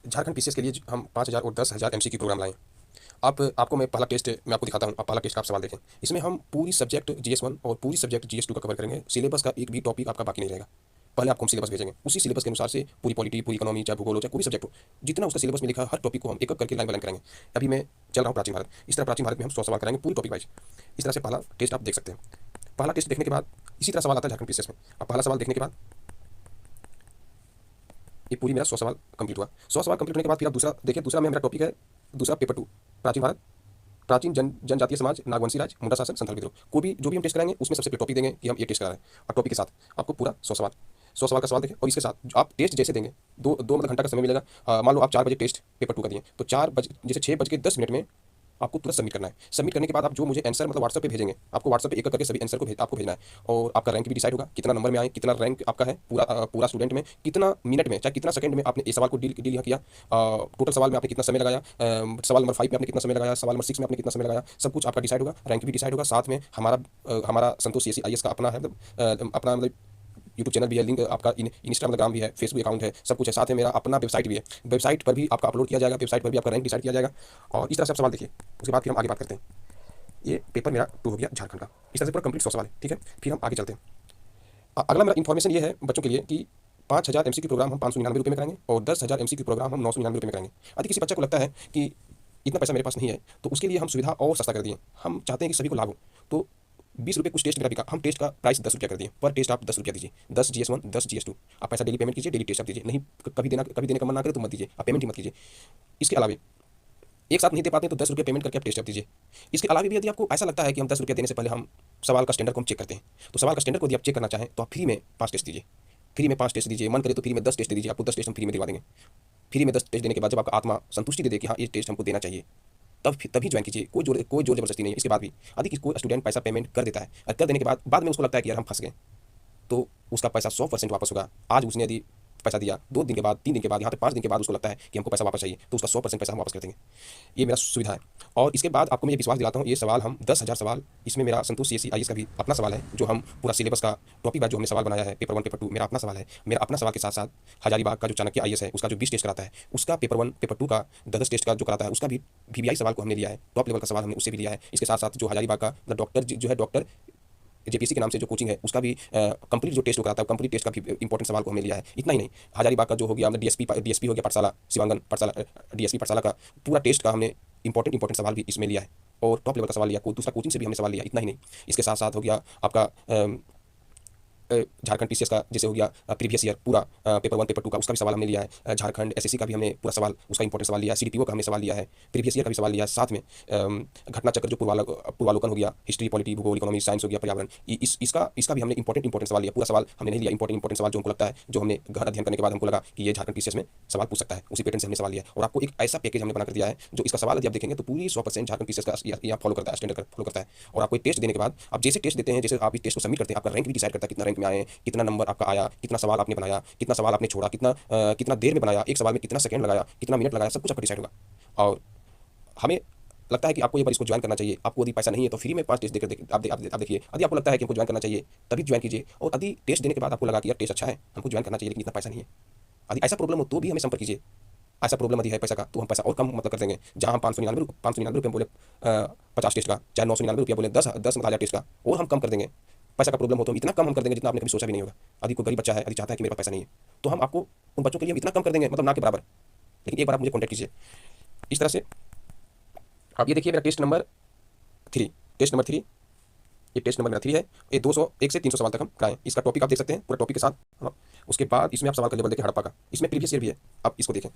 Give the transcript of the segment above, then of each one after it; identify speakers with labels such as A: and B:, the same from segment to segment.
A: Jharkhand PCS के लिए हम 5000 और 10,000 एमसीक्यू प्रोग्राम लाए। आपको मैं पहला टेस्ट मैं आपको दिखाता हूँ। आप पहला टेस्ट का आप सवाल देखें। इसमें हम पूरी सब्जेक्ट जीएस 1 और पूरी सब्जेक्ट जीएस 2 का कवर करेंगे। सिलेबस का एक भी टॉपिक आपका बाकी नहीं रहेगा। पहले आपको हम सिलेबस भेजेंगे, उसी सिलेबस के अनुसार से पूरी पॉलिटी, पूरी इकोनॉमी, चाहे भूगोल हो, चाहे कोई भी सब्जेक्ट हो, जितना उसका सिलेबस में लिखा है हर टॉपिक को हम एक एक करके लाइन बाय लाइन करेंगे। अभी मैं चल रहा हूँ प्राचीन भारत। इस तरह प्राचीन भारत में हम 100 सवाल कराएंगे पूरी टॉपिक वाइज। इस तरह से पहला टेस्ट आप देख सकते हैं। पहला टेस्ट देखने के बाद इसी तरह सवाल आता है झारखंड पीसीएस में। अब पहला सवाल देखने के बाद ये पूरी मेरा 100 सवाल कंप्लीट हुआ। 100 सवाल कंप्लीट होने के बाद फिर आप दूसरा देखिए। दूसरा में मेरा टॉपिक है दूसरा पेपर 2, प्राचीन भारत, प्राचीन जनजातीय समाज, नागवंशी राज, मुंडा शासन, संथाल विद्रोह। कोई भी जो भी हम टेस्ट कराएंगे उसमें सबसे पहले टॉपिक देंगे कि हम ये टेस्ट करा रहे हैं, और टॉपिक के साथ आपको पूरा 100 सवाल का सवाल देखें। और इसके साथ जो आप टेस्ट जैसे देंगे, दो मतलब घंटा का समय मिलेगा। मान लो आप 4 बजे टेस्ट पेपर 2 का दिए, तो 4 बजे जैसे 6:10 में आपको तुरंत सबमिट करना है। सबमिट करने के बाद आप जो मुझे आंसर मतलब व्हाट्सएप पे भेजेंगे, आपको व्हाट्सएप पे एक करके सभी आंसर को आपको भेजना है। और आपका रैंक भी डिसाइड होगा, कितना नंबर में आए, कितना रैंक आपका है पूरा स्टूडेंट में, कितना मिनट में चाहे कितना सेकंड में आपने इस सवाल को डील यहाँ किया। टोटल सवाल में आपने कितना समय लगाया, सवाल नंबर 5 में आपने कितना समय लगाया, सवाल नंबर 6 में आपने कितना समय लगाया, सब कुछ आपका डिसाइड होगा। रैंक भी डिसाइड होगा। साथ में हमारा संतोष सीएससी आईएएस का अपना है, अपना मतलब यूट्यूब चैनल भी है, लिंक आपका इंस्टाग्राम भी है, फेसबुक अकाउंट है, सब कुछ है। साथ में मेरा अपना वेबसाइट भी है, वेबसाइट पर भी आपका अपलोड किया जाएगा, वेबसाइट पर भी आपका रैंक डिसाइड किया जाएगा। और इस तरह से आप सवाल देखिए। उसके बाद फिर हम आगे बात करते हैं। ये पेपर मेरा 2 हो गया झारखंड का। इस तरह से पूरा कंप्लीट 100 सवाल है, ठीक है। फिर हम आगे चलते हैं। अगला मेरा इन्फॉर्मेशन ये है बच्चों के लिए कि 5000 एमसीक्यू प्रोग्राम हम 599 रुपये में कराएंगे और 10,000 एमसीक्यू प्रोग्राम हम 999 रुपये में कराएंगे। यदि किसी बच्चे को लगता है कि इतना पैसा मेरे पास नहीं है, तो उसके लिए हम सुविधा और सस्ता कर दिए। हम चाहते हैं कि सभी को लाभ हो, तो 20 रुपये कुछ टेस्ट मेरा बिका, हम टेस्ट का प्राइस 10 रुपया कर दिए। पर टेस्ट आप 10 रुपया दीजिए। 10 GS1, 10 GS2। आप पैसा डेली पेमेंट कीजिए, डेली टेस्ट आप दीजिए। नहीं कभी देने का मन ना करे तो मत दीजिए, आप पेमेंट ही मत कीजिए। इसके अलावा एक साथ नहीं दे पाते हैं तो 10 रुपये पेमेंट करके आप टेस्ट आप दीजिए। इसके अलावा भी यदि आपको ऐसा लगता है कि हम 10 रुपये देने से पहले हम सवाल का स्टैंडर्ड को हम चेक करते हैं, तो सवाल का स्टैंडर्ड को यदि आप चेक करना चाहें तो आप फ्री में 5 टेस्ट दीजिए। फ्री में 5 टेस्ट दीजिए। मन करे तो फ्री में 10 टेस्ट दे दीजिए। आपको 10 टेस्ट हम फ्री में दिलवा देंगे। फ्री में 10 टेस्ट देने के बाद जब आपका आत्मा संतुष्टि दे दे कि हाँ ये टेस्ट हमको देना चाहिए, तभी ज्वाइन कीजिए। कोई जोर जबरदस्ती नहीं है। इसके बाद भी यदि कोई स्टूडेंट पैसा पेमेंट कर देता है और कर देने के बाद में उसको लगता है कि यार हम फंस गए, तो उसका पैसा 100% वापस होगा। आज उसने यदि पैसा दिया, 2 दिन के बाद, 3 दिन के बाद, यहाँ पे 5 दिन के बाद उसको लगता है कि हमको पैसा वापस चाहिए, तो उसका 100% पैसा हम वापस कर देंगे। ये मेरा सुविधा है। और इसके बाद आपको मैं ये विश्वास दिलाता हूँ, ये सवाल हम 10,000 सवाल, इसमें मेरा संतोष सीएससी आईएएस का भी अपना सवाल है, जो हम पूरा सिलेबस का टॉपिक वाइज जो हमने सवाल बनाया है, पेपर 1 पेपर 2 मेरा अपना सवाल है। मेरा अपना सवाल के साथ साथ हजारीबाग का जो चाणक्य आईएएस है उसका जो 20 टेस्ट कराता है, उसका पेपर 1 पेपर 2 का 10 टेस्ट का जो कराता है, उसका भी वीवीआई सवाल को हमने लिया है। टॉप लेवल का सवाल हमने उससे भी लिया है। इसके साथ साथ जो हजारीबाग का डॉक्टर जो है, डॉक्टर जेपीसी के नाम से जो कोचिंग है, उसका भी कंप्लीट जो टेस्ट कराता है, कंप्लीट टेस्ट का भी इंपॉर्टेंट सवाल को हमने लिया है। इतना ही नहीं, हजारीबाग का जो हो गया हमने डीएसपी हो गया पाठशाला सिवांगन पाठशाला, डीएसपी पाठशाला का पूरा टेस्ट का हमने इंपॉर्टेंट सवाल भी इसमें लिया है। और टॉप लेवल का सवाल लिया, कोई दूसरा कोचिंग से भी हमने सवाल लिया। इतना ही नहीं, इसके साथ साथ हो गया आपका झारखंड पीसीएस का जैसे हो गया प्रीवियस ईयर पूरा पेपर 1 पेपर 2 का, उसका भी सवाल हमने लिया है। झारखंड एसएससी का भी हमने पूरा सवाल, उसका इंपॉर्टेंट सवाल लिया है। सीडीपीओ का हमने सवाल लिया है, प्रीवियस ईयर का भी सवाल लिया है। साथ में घटना चक्र जो पूर्वालोकन हो गया, हिस्ट्री, पॉलिटी, भूगोल, इकोनॉमी, साइंस हो गया, पर्यावरण, इसका भी हमने इंपॉर्टेंट सवाल लिया। पूरा सवाल हमने नहीं लिया, इंपॉर्टेंट सवाल जो हमको लगता है, जो हमने गहन अध्ययन करने के बाद हमको लगा कि ये झारखंड पीसीएस में सवाल पूछ सकता है, उसी पैटर्न से हमने सवाल लिया। और आपको एक ऐसा पैकेज हमने बना कर दिया है जो इसका सवाल यदि आप देखेंगे तो पूरी 100% झारखंड पीसीएस का यहाँ फॉलो करता है, स्टैंडर्ड फॉलो करता है। और आपको एक टेस्ट देने के बाद आप जैसे टेस्ट देते हैं, जैसे आप इस टेस्ट को सबमिट करते हैं, आपका रैंक भी डिसाइड करता है, कितना रैंक में आए, कितना नंबर आपका आया, कितना सवाल आपने बनाया, कितना सवाल आपने छोड़ा, कितना देर में बनाया, एक सवाल में कितना सेकंड लगाया, कितना मिनट लगाया, सब कुछ आपका डिसाइड होगा। और हमें लगता है कि आपको ये बार इसको ज्वाइन करना चाहिए। आपको यदि पैसा नहीं है तो फ्री में 5 टेस्ट देकर आप देखिए। यदि आपको लगता है कि हमको ज्वाइन करना चाहिए तभी ज्वाइन कीजिए। और यदि टेस्ट देने के बाद आपको लगा कि यार टेस्ट अच्छा है, हमको ज्वाइन करना चाहिए, लेकिन इतना पैसा नहीं है, यदि ऐसा प्रॉब्लम हो तो भी हमें संपर्क कीजिए। ऐसा प्रॉब्लम यदि है पैसा का, तो हम पैसा और कम मतलब कर देंगे। जहाँ हम 599 रुपये बोले 50 टेस्ट का, चाहे 999 रुपया बोले 10,000 टेस्ट का, और हम कम कर देंगे। पैसा का प्रॉब्लम हो तो इतना कम हम कर देंगे जितना आपने कभी सोचा भी नहीं होगा। यदि कोई गरीब बच्चा है, यदि चाहता है कि मेरे पास पैसा नहीं है, तो हम आपको उन बच्चों के लिए इतना कम कर देंगे, मतलब ना के बराबर। लेकिन एक बार आप मुझे कॉन्टैक्ट कीजिए। इस तरह से आप ये देखिए मेरा टेस्ट नंबर 3, ये टेस्ट नंबर मेरा 3 है। ये 201 से 300 सवाल तक हम कराएं। इसका टॉपिक आप देख सकते हैं पूरा टॉपिक के साथ। हाँ, उसके बाद इसमें आप सवाल का लेवल देखें हड़प्पा का, इसमें प्रीवियस ईयर भी है, आप इसको देखें।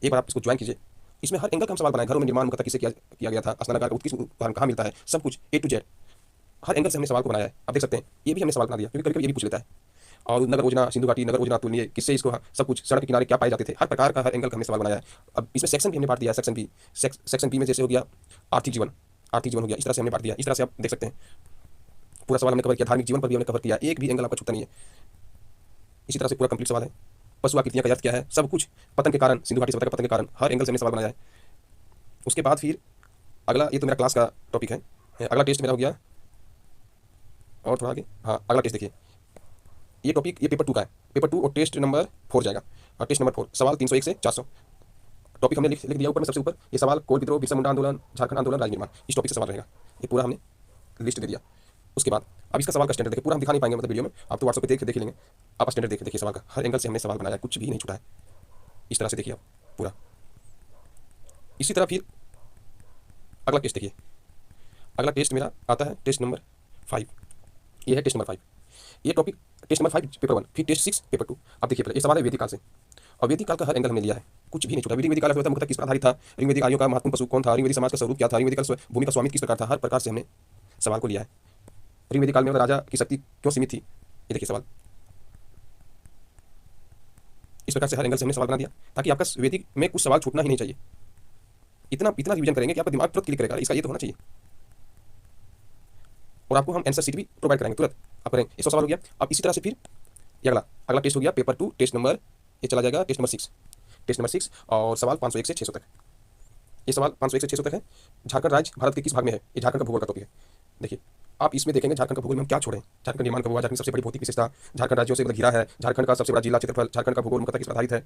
A: एक बार आप इसको ज्वाइन कीजिए। इसमें हर एंगल का हम सवाल बनाए। घरों में निर्माण मुख्यतः किसे किया गया था, स्नानागार का उत्कृष्ट उदाहरण कहाँ मिलता है, सब कुछ A to Z her angle से हमने सवाल को बनाया है। आप देख सकते हैं ये भी हमने सवाल बना दिया, क्योंकि कभी कभी ये भी पूछ लेता है। और नगर योजना, सिंधु घाटी नगर योजना तुलनीय किससे, इसको सब कुछ, सड़क के किनारे क्या पाए जाते थे, हर प्रकार का हर एंगल का हमने सवाल बनाया है। अब इसमें सेक्शन भी हमने बांट दिया है। सेक्शन बी में जैसे हो गया आर्थिक जीवन हो गया, इस तरह से हमने बांट दिया। इस तरह से आप देख सकते हैं पूरा सवाल हमने कवर किया। धार्मिक जीवन पर भी हमने कवर किया, एक भी एंगल आपका छूटा नहीं है। इसी तरह से पूरा कंप्लीट सवाल है। पशु आकृतियां का अर्थ क्या है, सब कुछ, पतन के कारण, सिंधु घाटी सभ्यता का पतन के कारण, हर एंगल से हमने सवाल बनाया है। उसके बाद फिर अगला, ये तो मेरा क्लास का टॉपिक है। अगला टेस्ट मेरा हो गया, और थोड़ा आगे, हाँ अगला टेस्ट देखिए। ये टॉपिक ये पेपर 2 का है। पेपर 2 और टेस्ट नंबर 4 जाएगा। और टेस्ट नंबर 4 सवाल 301 से 400। टॉपिक हमने लिख दिया ऊपर में सबसे ऊपर, ये सवाल कोल विद्रोह, बिरसा मुंडा आंदोलन, झारखंड आंदोलन, राज्य निर्माण, इस टॉपिक से सवाल रहेगा। ये पूरा हमने लिस्ट दे दिया। उसके बाद अब इसका सवाल का स्टैंडर्ड देखिए, पूरा हम दिखा नहीं पाएंगे मतलब वीडियो में, आप तो व्हाट्सएप पे देख लेंगे। आप स्टैंडर्ड देखिए सवाल का, हर एंगल से हमने सवाल बनाया, कुछ भी नहीं छूटा है। इस तरह से देखिए आप पूरा। इसी तरह फिर अगला टेस्ट देखिए, अगला टेस्ट मेरा आता है टेस्ट नंबर 5। ये है टेस्ट नंबर 5। ये टॉपिक टेस्ट नंबर 5 पेपर 1, फिर टेस्ट 6 पेपर 2। अब देखिए पहले ये सवाल है वैदिक काल से, और वैदिक काल का हर एंगल हमने लिया है, कुछ भी नहीं छूटा। वैदिक काल होता मुख्यतः किस पर आधारित था, ऋग्वेदिक आर्यों का महत्वपूर्ण पशु कौन था, ऋग्वेदिक समाज का स्वरूप क्या था, ऋग्वेदिक भूमि का स्वामित्व किस प्रकार था, हर प्रकार से हमने सवाल को लिया है। ऋग्वेदिक काल में राजा की शक्ति क्यों सीमित थी, ये देखिए सवाल। इस प्रकार से हर एंगल से हमने सवाल बना दिया, ताकि आपका वैदिक में कुछ सवाल छूटना ही नहीं चाहिए। इतना इतना रिवीजन करेंगे कि आपका दिमाग तुरंत क्लिक करेगा, इसका ये तो होना चाहिए। और आपको हम आंसर शीट भी प्रोवाइड कराएंगे तुरंत, आप करेंगे। 100 सवाल हो गया। अब इसी तरह से फिर अगला टेस्ट हो गया पेपर 2, टेस्ट नंबर, ये चला जाएगा टेस्ट नंबर 6। टेस्ट नंबर 6 और सवाल 501 से 600 तक। ये सवाल 501 से 600 तक है। झारखंड राज्य भारत के किस भाग में है, ये झारखंड का भूगोल का टॉपिक है। देखिए आप इसमें देखेंगे झारखंड का भूगोल में हम क्या छोड़े। झारखंड निर्माण कब हुआ, झारखंड सबसे बड़ी भौतिक विशेषता, झारखंड राज्यों से घिरा है, झारखंड का सबसे बड़ा जिला क्षेत्रफल, झारखंड का भूगोल मुख्यतः किस पर आधारित है।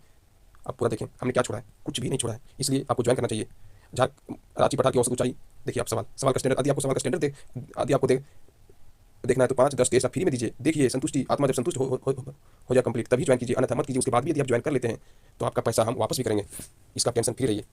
A: आप पूरा देखें हमने क्या छोड़ा है, कुछ भी नहीं छोड़ा है, इसलिए आपको ज्वाइन करना चाहिए। रांची पठार की औसत ऊंचाई देखिए आप, सवाल का स्टैंडर्ड, यदि आपको सवाल का स्टैंडर्ड यदि आपको देखना है तो 5, 10, 13 आप फ्री में दीजिए। देखिए संतुष्टि, आत्मा जब संतुष्ट हो जाए कंप्लीट, तभी ज्वाइन कीजिए, अन्यथा मत कीजिए। उसके बाद भी यदि आप ज्वाइन कर लेते हैं तो आपका पैसा हम वापस भी करेंगे, इसका टेंशन फ्री रहिए।